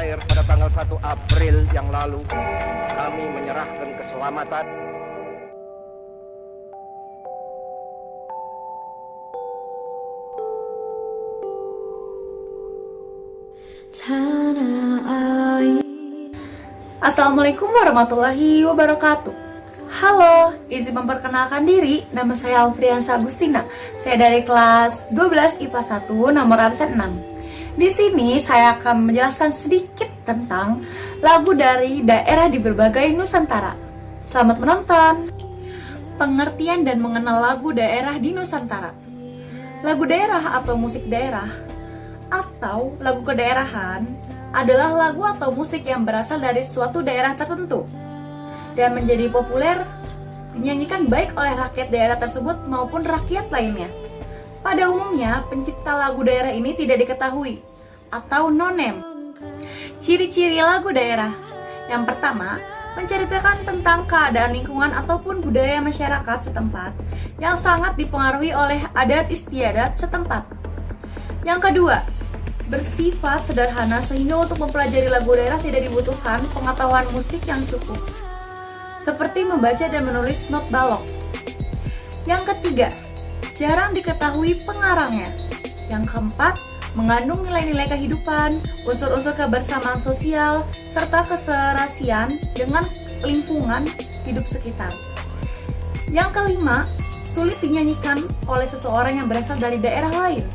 air pada tanggal 1 April yang lalu, kami menyerahkan keselamatan tanah air. Assalamualaikum warahmatullahi wabarakatuh. Halo, izin memperkenalkan diri, nama saya Alfriansa Agustina. Saya dari kelas 12 IPA 1 nomor absen 6. Di sini saya akan menjelaskan sedikit tentang lagu dari daerah di berbagai Nusantara. Selamat menonton. Pengertian dan mengenal lagu daerah di Nusantara. Lagu daerah atau musik daerah atau lagu kedaerahan adalah lagu atau musik yang berasal dari suatu daerah tertentu dan menjadi populer dinyanyikan baik oleh rakyat daerah tersebut maupun rakyat lainnya. Pada umumnya, pencipta lagu daerah ini tidak diketahui atau no-name. Ciri-ciri lagu daerah. Yang pertama, menceritakan tentang keadaan lingkungan ataupun budaya masyarakat setempat yang sangat dipengaruhi oleh adat istiadat setempat. Yang kedua, bersifat sederhana sehingga untuk mempelajari lagu daerah tidak dibutuhkan pengetahuan musik yang cukup, seperti membaca dan menulis not balok. Yang ketiga, jarang diketahui pengarangnya. Yang keempat, mengandung nilai-nilai kehidupan, unsur-unsur kebersamaan sosial, serta keserasian dengan lingkungan hidup sekitar. Yang kelima, sulit dinyanyikan oleh seseorang yang berasal dari daerah lain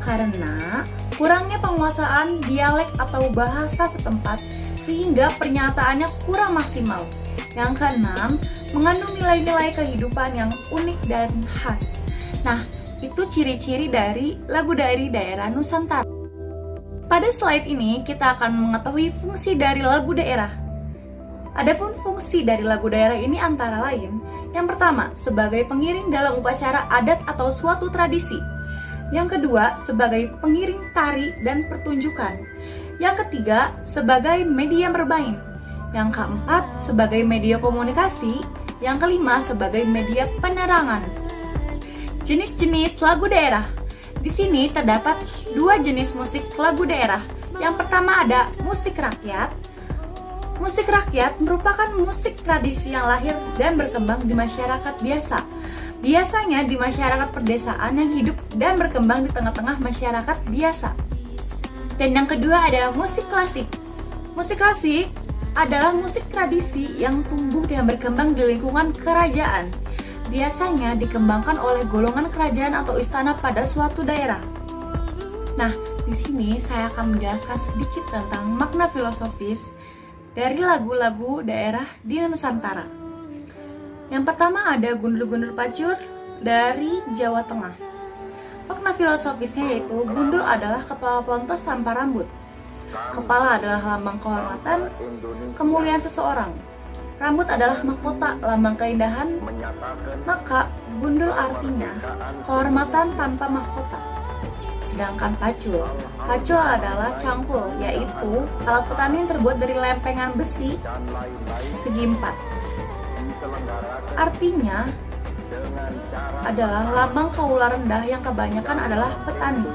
karena kurangnya penguasaan dialek atau bahasa setempat sehingga pernyataannya kurang maksimal. Yang keenam, mengandung nilai-nilai kehidupan yang unik dan khas. Nah, itu ciri-ciri dari lagu dari daerah Nusantara. Pada slide ini kita akan mengetahui fungsi dari lagu daerah. Adapun fungsi dari lagu daerah ini antara lain, yang pertama, sebagai pengiring dalam upacara adat atau suatu tradisi. Yang kedua, sebagai pengiring tari dan pertunjukan. Yang ketiga, sebagai media bermain. Yang keempat, sebagai media komunikasi. Yang kelima, sebagai media penerangan. Jenis-jenis lagu daerah. Di sini terdapat dua jenis musik lagu daerah. Yang pertama ada musik rakyat. Musik rakyat merupakan musik tradisi yang lahir dan berkembang di masyarakat biasa. Biasanya di masyarakat perdesaan yang hidup dan berkembang di tengah-tengah masyarakat biasa. Dan yang kedua ada musik klasik. Musik klasik adalah musik tradisi yang tumbuh dan berkembang di lingkungan kerajaan. Biasanya dikembangkan oleh golongan kerajaan atau istana pada suatu daerah. Nah, di sini saya akan menjelaskan sedikit tentang makna filosofis dari lagu-lagu daerah di Nusantara. Yang pertama ada Gundul-Gundul Pacur dari Jawa Tengah. Makna filosofisnya yaitu gundul adalah kepala pontos tanpa rambut. Kepala adalah lambang kehormatan, kemuliaan seseorang. Rambut adalah mahkota, lambang keindahan. Maka gundul artinya kehormatan tanpa mahkota. Sedangkan pacul adalah cangkul, yaitu alat petani yang terbuat dari lempengan besi segi empat. Artinya adalah lambang kaula rendah yang kebanyakan adalah petani.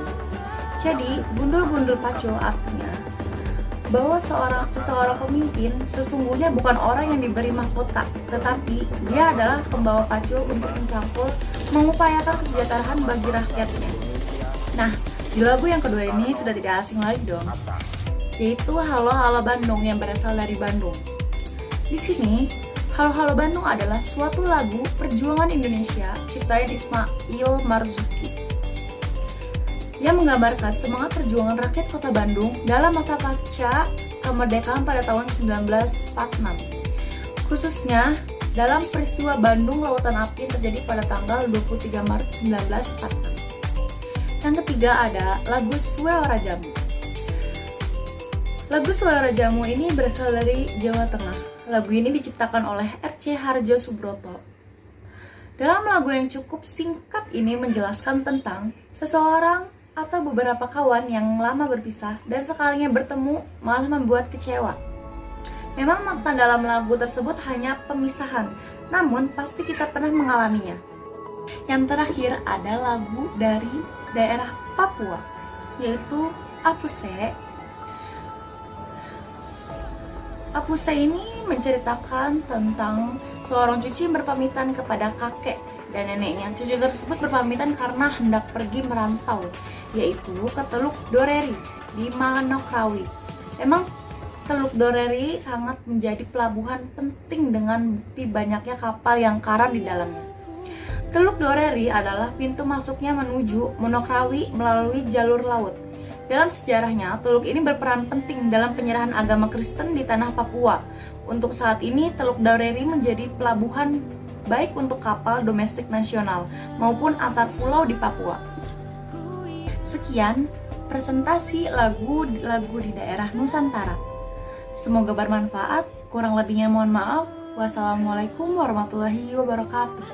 Jadi gundul-gundul pacul artinya bahwa seseorang pemimpin sesungguhnya bukan orang yang diberi mahkota, tetapi dia adalah pembawa pacul untuk mencangkul, mengupayakan kesejahteraan bagi rakyatnya. Nah, di lagu yang kedua ini sudah tidak asing lagi dong, yaitu Halo Halo Bandung yang berasal dari Bandung. Di sini, Halo Halo Bandung adalah suatu lagu perjuangan Indonesia ciptaan Ismail Marzuki yang menggambarkan semangat perjuangan rakyat kota Bandung dalam masa pasca kemerdekaan pada tahun 1946, khususnya dalam peristiwa Bandung Lautan Api yang terjadi pada tanggal 23 Maret 1946. Yang ketiga ada lagu Suara Jamu. Lagu Suara Jamu ini berasal dari Jawa Tengah. Lagu ini diciptakan oleh R.C. Harjo Subroto. Dalam lagu yang cukup singkat ini menjelaskan tentang seseorang atau beberapa kawan yang lama berpisah dan sekalinya bertemu malah membuat kecewa. Memang makna dalam lagu tersebut hanya pemisahan, namun pasti kita pernah mengalaminya. Yang terakhir ada lagu dari daerah Papua, yaitu Apuse. Apusa ini menceritakan tentang seorang cucu yang berpamitan kepada kakek dan neneknya. Cucu tersebut berpamitan karena hendak pergi merantau, yaitu ke Teluk Doreri di Manokrawi. Memang Teluk Doreri sangat menjadi pelabuhan penting dengan bukti banyaknya kapal yang karam di dalamnya. Teluk Doreri adalah pintu masuknya menuju Manokrawi melalui jalur laut. Dalam sejarahnya, teluk ini berperan penting dalam penyerahan agama Kristen di tanah Papua. Untuk saat ini, Teluk Doreri menjadi pelabuhan baik untuk kapal domestik nasional maupun antar pulau di Papua. Sekian presentasi lagu-lagu di daerah Nusantara. Semoga bermanfaat, kurang lebihnya mohon maaf. Wassalamualaikum warahmatullahi wabarakatuh.